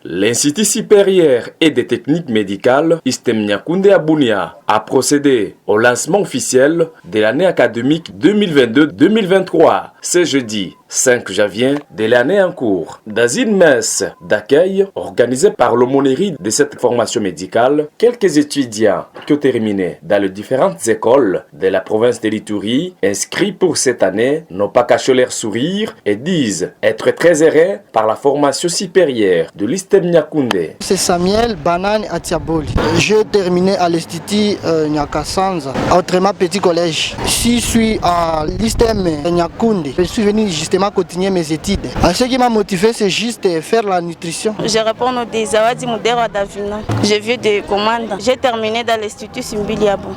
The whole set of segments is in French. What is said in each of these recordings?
L'Institut supérieur et des techniques médicales ISTEM Niakoundé à Bunia a procédé au lancement officiel de l'année académique 2022-2023 ce jeudi 5 janvier de l'année en cours. Dans une messe d'accueil organisée par l'aumônerie de cette formation médicale, quelques étudiants qui ont terminé dans les différentes écoles de la province de l'Ituri inscrits pour cette année n'ont pas caché leur sourire et disent être très heureux par la formation supérieure de l'ISTEM Niakoundé. C'est Samuel Banane Atiaboli. J'ai terminé à l'Institut Nyakasanza, autrement petit collège. Je suis à l'ISTEM Niakoundé. Je suis venu justement continuer mes études. Ce qui m'a motivé, c'est juste faire la nutrition. Je réponds au Désawadi Moudera Davina. Je viens de commande. J'ai terminé dans l'Institut Simbiliabo.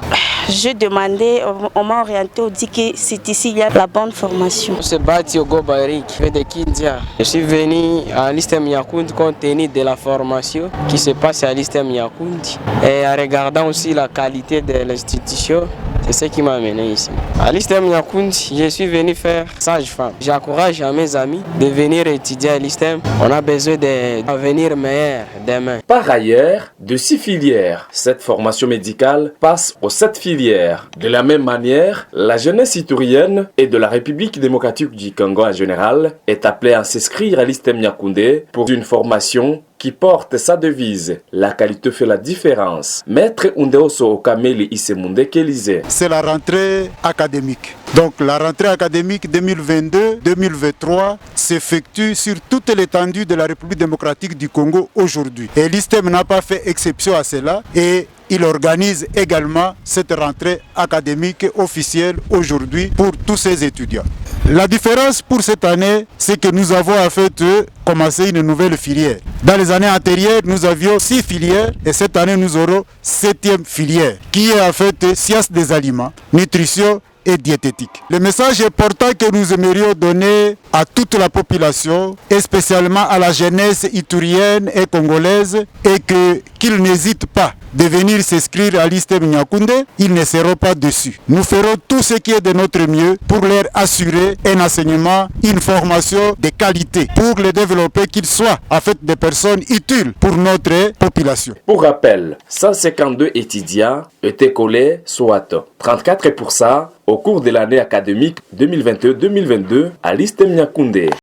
Je demandais, on m'a orienté, on dit que c'est ici il y a la bonne formation. C'est Bati Ogoba Eric, de Kindia. Je suis venu à l'ISTEM Niakoundé compte tenu de la formation qui se passe à l'ISTEM Niakoundé et en regardant aussi la qualité de l'institution. C'est ce qui m'a amené ici. À l'ISTEM Niakoundé, je suis venu faire sage-femme. J'encourage à mes amis de venir étudier à l'ISTEM. On a besoin de devenir meilleur demain. Par ailleurs, de 6 filières, cette formation médicale passe aux 7 filières. De la même manière, la jeunesse iturienne et de la République démocratique du Congo en général est appelée à s'inscrire à l'ISTEM Niakoundé pour une formation qui porte sa devise « La qualité fait la différence ». Maître Undeoso Okameli Isemunde Kelize. C'est la rentrée académique. Donc la rentrée académique 2022-2023 s'effectue sur toute l'étendue de la République démocratique du Congo aujourd'hui. Et l'ISTEM n'a pas fait exception à cela et il organise également cette rentrée académique officielle aujourd'hui pour tous ses étudiants. La différence pour cette année, c'est que nous avons en fait commencé une nouvelle filière. Dans les années antérieures, nous avions 6 filières et cette année, nous aurons 7e filière qui est en fait sciences des aliments, nutrition et diététique. Le message important que nous aimerions donner à toute la population, et spécialement à la jeunesse iturienne et congolaise, est qu'ils n'hésitent pas de venir s'inscrire à l'ISTEM Niakoundé, ils ne seront pas déçus. Nous ferons tout ce qui est de notre mieux pour leur assurer un enseignement, une formation de qualité, pour les développer, qu'ils soient en fait des personnes utiles pour notre population. Pour rappel, 152 étudiants étaient collés, soit 34% au cours de l'année académique 2021-2022 à l'ISTEM Niakoundé.